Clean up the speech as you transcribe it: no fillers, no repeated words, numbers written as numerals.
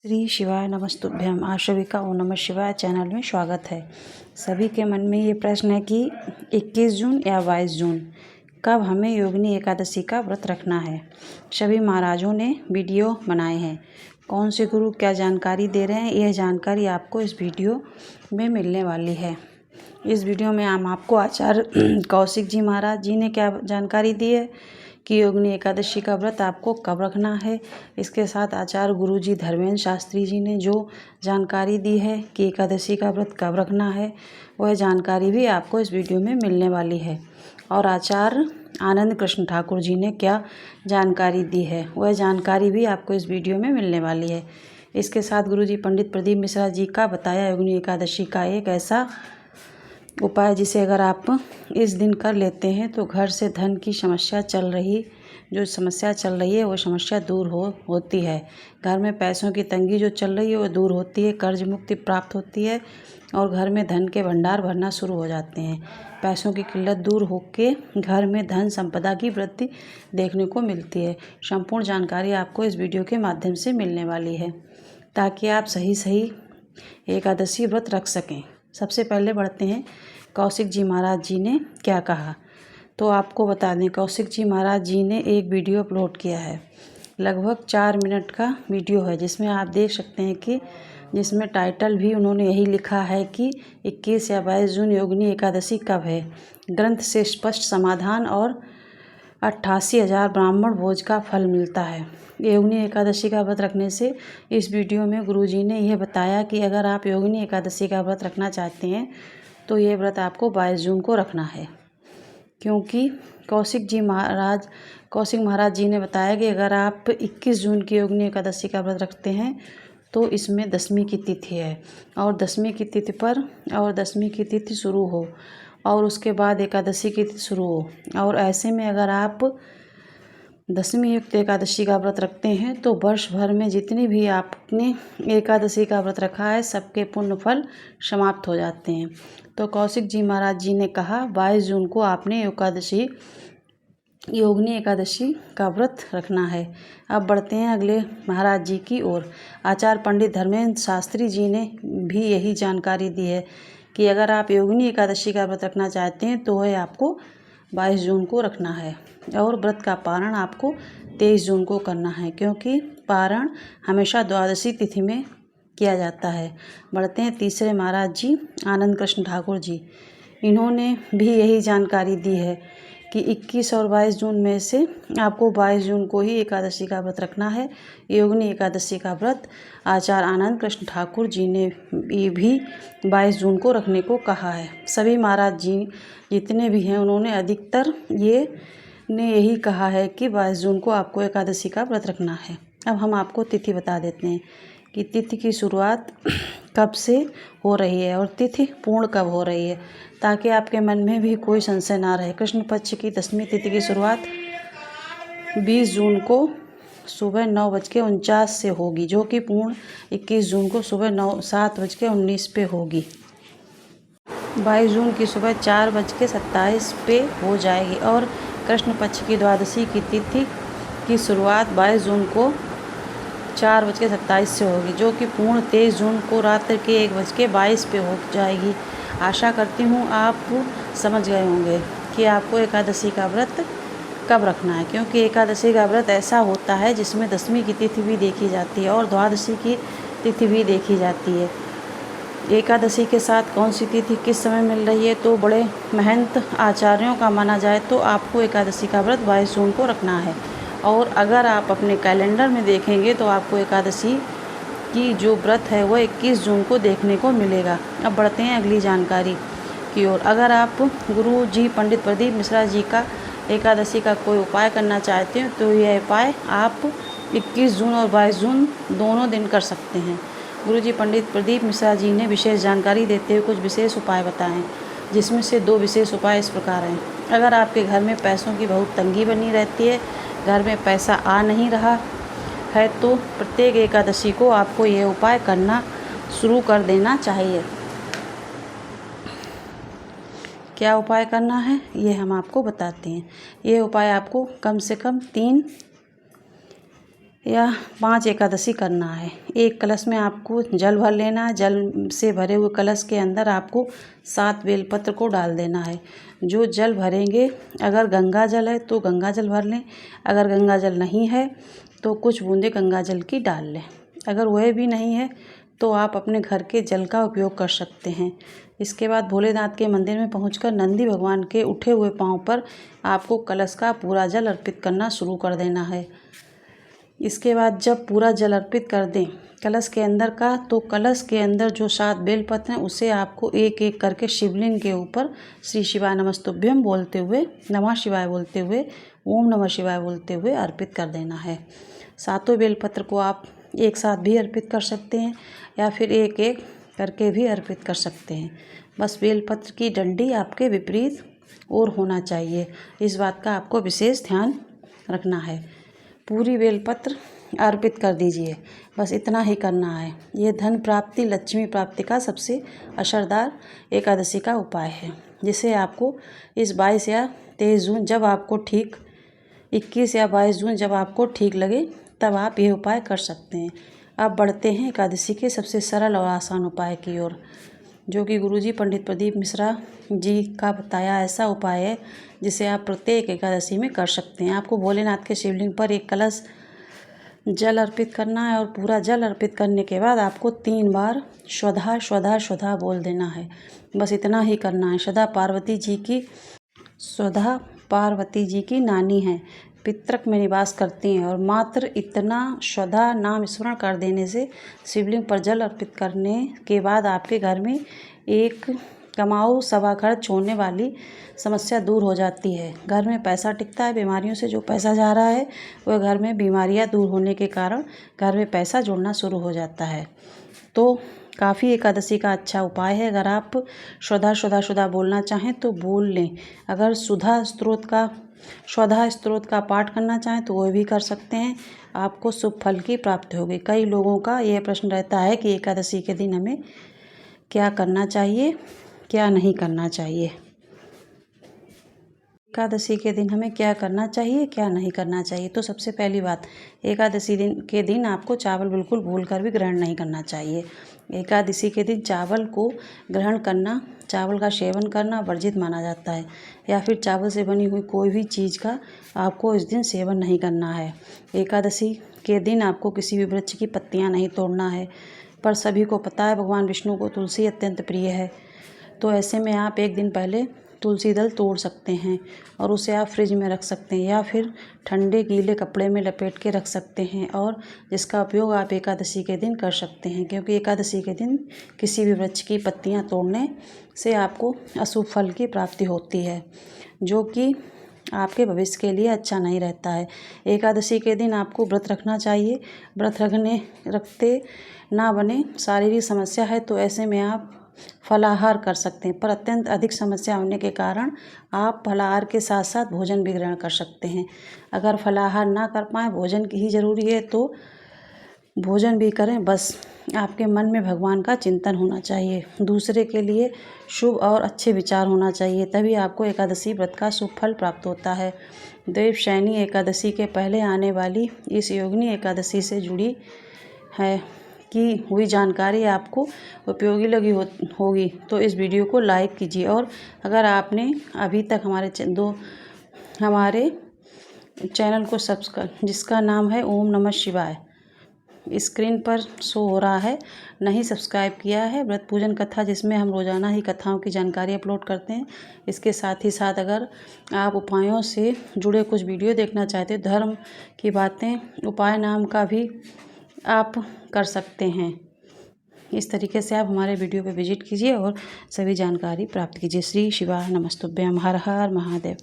श्री शिवाय नमस्तुभ्यम। आप सभी का ओम नमः शिवाय चैनल में स्वागत है। सभी के मन में ये प्रश्न है कि 21 जून या 22 जून कब हमें योगिनी एकादशी का व्रत रखना है। सभी महाराजों ने वीडियो बनाए हैं, कौन से गुरु क्या जानकारी दे रहे हैं, यह जानकारी आपको इस वीडियो में मिलने वाली है। इस वीडियो में हम आपको आचार्य कौशिक जी महाराज जी ने क्या जानकारी दी है कि योगिनी एकादशी का व्रत आपको कब रखना है। इसके साथ आचार्य गुरुजी धर्मेंद्र शास्त्री जी ने जो जानकारी दी है कि एकादशी का व्रत कब रखना है, वह जानकारी भी आपको इस वीडियो में मिलने वाली है। और आचार्य आनंद कृष्ण ठाकुर जी ने क्या जानकारी दी है, वह जानकारी भी आपको इस वीडियो में मिलने वाली है। इसके साथ गुरुजी पंडित प्रदीप मिश्रा जी का बताया योगिनी एकादशी का एक ऐसा उपाय जिसे अगर आप इस दिन कर लेते हैं तो घर से धन की समस्या चल रही है वो समस्या दूर होती है। घर में पैसों की तंगी जो चल रही है वो दूर होती है, कर्ज मुक्ति प्राप्त होती है और घर में धन के भंडार भरना शुरू हो जाते हैं। पैसों की किल्लत दूर होके घर में धन संपदा की वृद्धि देखने को मिलती है। संपूर्ण जानकारी आपको इस वीडियो के माध्यम से मिलने वाली है ताकि आप सही एकादशी व्रत रख सकें। सबसे पहले बढ़ते हैं कौशिक जी महाराज जी ने क्या कहा। तो आपको बता दें, कौशिक जी महाराज जी ने एक वीडियो अपलोड किया है, लगभग 4 मिनट का वीडियो है, जिसमें आप देख सकते हैं कि जिसमें टाइटल भी उन्होंने यही लिखा है कि 21 या 22 जून योगिनी एकादशी कब है, ग्रंथ से स्पष्ट समाधान और 88,000 ब्राह्मण भोज का फल मिलता है। योगिनी एकादशी का व्रत रखने से इस वीडियो में गुरुजी ने यह बताया कि अगर आप योगिनी एकादशी का व्रत रखना चाहते हैं तो ये व्रत आपको 22 जून को रखना है, क्योंकि कौशिक महाराज जी ने बताया कि अगर आप 21 जून की योगिनी एकादशी का व्रत रखते हैं तो इसमें दशमी की तिथि है और दशमी की तिथि शुरू हो और उसके बाद एकादशी की तिथि शुरू हो, और ऐसे में अगर आप दशमी युक्त एकादशी का व्रत रखते हैं तो वर्ष भर में जितनी भी आपने एकादशी का व्रत रखा है सबके पुण्य फल समाप्त हो जाते हैं। तो कौशिक जी महाराज जी ने कहा 22 जून को आपने योगिनी एकादशी का व्रत रखना है। अब बढ़ते हैं अगले महाराज जी की ओर। आचार्य पंडित धर्मेंद्र शास्त्री जी ने भी यही जानकारी दी है कि अगर आप योगिनी एकादशी का व्रत रखना चाहते हैं तो वह आपको 22 जून को रखना है और व्रत का पारण आपको 23 जून को करना है, क्योंकि पारण हमेशा द्वादशी तिथि में किया जाता है। बढ़ते हैं तीसरे महाराज जी आनंद कृष्ण ठाकुर जी। इन्होंने भी यही जानकारी दी है कि 21 और 22 जून में से आपको 22 जून को ही एकादशी का व्रत रखना है। योगिनी एकादशी का व्रत आचार्य आनंद कृष्ण ठाकुर जी ने भी 22 जून को रखने को कहा है। सभी महाराज जी जितने भी हैं उन्होंने अधिकतर यही कहा है कि 22 जून को आपको एकादशी का व्रत रखना है। अब हम आपको तिथि बता देते हैं कि तिथि की शुरुआत कब से हो रही है और तिथि पूर्ण कब हो रही है, ताकि आपके मन में भी कोई संशय ना रहे। कृष्ण पक्ष की दशमी तिथि की शुरुआत 20 जून को सुबह 9:49 से होगी, जो कि पूर्ण 21 जून को सुबह 7:19 पे होगी। 22 जून की सुबह 4:27 पे हो जाएगी और कृष्ण पक्ष की द्वादशी की तिथि की शुरुआत 22 जून को 4:27 से होगी, जो कि पूर्ण 23 जून को रात्रि के 1:22 पे हो जाएगी। आशा करती हूँ आप समझ गए होंगे कि आपको एकादशी का व्रत कब रखना है, क्योंकि एकादशी का व्रत ऐसा होता है जिसमें दशमी की तिथि भी देखी जाती है और द्वादशी की तिथि भी देखी जाती है। एकादशी के साथ कौन सी तिथि किस समय मिल रही है, तो बड़े महंत आचार्यों का माना जाए तो आपको एकादशी का व्रत 22 जून को रखना है। और अगर आप अपने कैलेंडर में देखेंगे तो आपको एकादशी की जो व्रत है वह 21 जून को देखने को मिलेगा। अब बढ़ते हैं अगली जानकारी की ओर। अगर आप गुरु जी पंडित प्रदीप मिश्रा जी का एकादशी का कोई उपाय करना चाहते हैं तो यह उपाय आप 21 जून और 22 जून दोनों दिन कर सकते हैं। गुरु जी पंडित प्रदीप मिश्रा जी ने विशेष जानकारी देते हुए कुछ विशेष उपाय बताएं, जिसमें से 2 विशेष उपाय इस प्रकार हैं। अगर आपके घर में पैसों की बहुत तंगी बनी रहती है, घर में पैसा आ नहीं रहा है, तो प्रत्येक एकादशी को आपको ये उपाय करना शुरू कर देना चाहिए। क्या उपाय करना है ये हम आपको बताते हैं। ये उपाय आपको कम से कम 3 या 5 एकादशी करना है। एक कलश में आपको जल भर लेना है। जल से भरे हुए कलश के अंदर आपको 7 बेलपत्र को डाल देना है। जो जल भरेंगे, अगर गंगा जल है तो गंगा जल भर लें, अगर गंगा जल नहीं है तो कुछ बूंदे गंगा जल की डाल लें। अगर वह भी नहीं है तो आप अपने घर के जल का उपयोग कर सकते हैं। इसके बाद भोलेनाथ के मंदिर में पहुंचकर नंदी भगवान के उठे हुए पांव पर आपको कलश का पूरा जल अर्पित करना शुरू कर देना है। इसके बाद जब पूरा जल अर्पित कर दें कलश के अंदर का, तो कलश के अंदर जो 7 बेलपत्र हैं उसे आपको एक एक करके शिवलिंग के ऊपर श्री शिवाय नमस्तुभ्यम बोलते हुए, नमः शिवाय बोलते हुए, ओम नमः शिवाय बोलते हुए अर्पित कर देना है। 7 बेलपत्र को आप एक साथ भी अर्पित कर सकते हैं या फिर एक एक करके भी अर्पित कर सकते हैं। बस बेलपत्र की डंडी आपके विपरीत और होना चाहिए, इस बात का आपको विशेष ध्यान रखना है। पूरी बेलपत्र अर्पित कर दीजिए, बस इतना ही करना है। ये धन प्राप्ति, लक्ष्मी प्राप्ति का सबसे असरदार एकादशी का उपाय है, जिसे आपको इस 22 या 23 जून जब आपको ठीक 21 या 22 जून जब आपको ठीक लगे तब आप ये उपाय कर सकते हैं। अब बढ़ते हैं एकादशी के सबसे सरल और आसान उपाय की ओर, जो कि गुरुजी पंडित प्रदीप मिश्रा जी का बताया ऐसा उपाय है जिसे आप प्रत्येक एकादशी में कर सकते हैं। आपको भोलेनाथ के शिवलिंग पर एक कलश जल अर्पित करना है और पूरा जल अर्पित करने के बाद आपको 3 बार स्वधा स्वधा स्वधा बोल देना है। बस इतना ही करना है। स्वधा पार्वती जी की नानी हैं, पितृक में निवास करती हैं और मात्र इतना स्वधा नाम स्मरण कर देने से शिवलिंग पर जल अर्पित करने के बाद आपके घर में एक कमाऊ सवा खर्च होने वाली समस्या दूर हो जाती है। घर में पैसा टिकता है। बीमारियों से जो पैसा जा रहा है वह घर में बीमारियां दूर होने के कारण घर में पैसा जुड़ना शुरू हो जाता है। तो काफ़ी एकादशी का अच्छा उपाय है। अगर आप स्वधा स्वधा स्वधा बोलना चाहें तो बोल लें। अगर स्वधा स्त्रोत का पाठ करना चाहें तो वह भी कर सकते हैं। आपको शुभ फल की प्राप्ति होगी। कई लोगों का यह प्रश्न रहता है कि एकादशी के दिन हमें क्या करना चाहिए, क्या नहीं करना चाहिए। एकादशी के दिन हमें क्या करना चाहिए, क्या नहीं करना चाहिए। तो सबसे पहली बात, एकादशी के दिन आपको चावल बिल्कुल भूलकर भी ग्रहण नहीं करना चाहिए। एकादशी के दिन चावल को ग्रहण करना, चावल का सेवन करना वर्जित माना जाता है, या फिर चावल से बनी हुई कोई भी चीज़ का आपको इस दिन सेवन नहीं करना है। एकादशी के दिन आपको किसी भी वृक्ष की पत्तियाँ नहीं तोड़ना है। पर सभी को पता है भगवान विष्णु को तुलसी अत्यंत प्रिय है, तो ऐसे में आप एक दिन पहले तुलसी दल तोड़ सकते हैं और उसे आप फ्रिज में रख सकते हैं या फिर ठंडे गीले कपड़े में लपेट के रख सकते हैं, और जिसका उपयोग आप एकादशी के दिन कर सकते हैं। क्योंकि एकादशी के दिन किसी भी वृक्ष की पत्तियां तोड़ने से आपको अशुभ फल की प्राप्ति होती है, जो कि आपके भविष्य के लिए अच्छा नहीं रहता है। एकादशी के दिन आपको व्रत रखना चाहिए। व्रत रखते ना बने शारीरिक समस्या है तो ऐसे में आप फलाहार कर सकते हैं, पर अत्यंत अधिक समस्या होने के कारण आप फलाहार के साथ साथ भोजन भी ग्रहण कर सकते हैं। अगर फलाहार ना कर पाएँ, भोजन की ही ज़रूरी है तो भोजन भी करें। बस आपके मन में भगवान का चिंतन होना चाहिए, दूसरे के लिए शुभ और अच्छे विचार होना चाहिए, तभी आपको एकादशी व्रत का शुभ फल प्राप्त होता है। देवशयनी एकादशी के पहले आने वाली इस योगिनी एकादशी से जुड़ी है की हुई जानकारी आपको उपयोगी लगी होगी तो इस वीडियो को लाइक कीजिए, और अगर आपने अभी तक हमारे चैनल को सब्सक्राइब, जिसका नाम है ओम नमः शिवाय, स्क्रीन पर शो हो रहा है, नहीं सब्सक्राइब किया है, व्रत पूजन कथा जिसमें हम रोज़ाना ही कथाओं की जानकारी अपलोड करते हैं, इसके साथ ही साथ अगर आप उपायों से जुड़े कुछ वीडियो देखना चाहते हैं, धर्म की बातें उपाय नाम का भी आप कर सकते हैं। इस तरीके से आप हमारे वीडियो पे विजिट कीजिए और सभी जानकारी प्राप्त कीजिए। श्री शिवाय नमस्तुभ्यम। हर हर महादेव।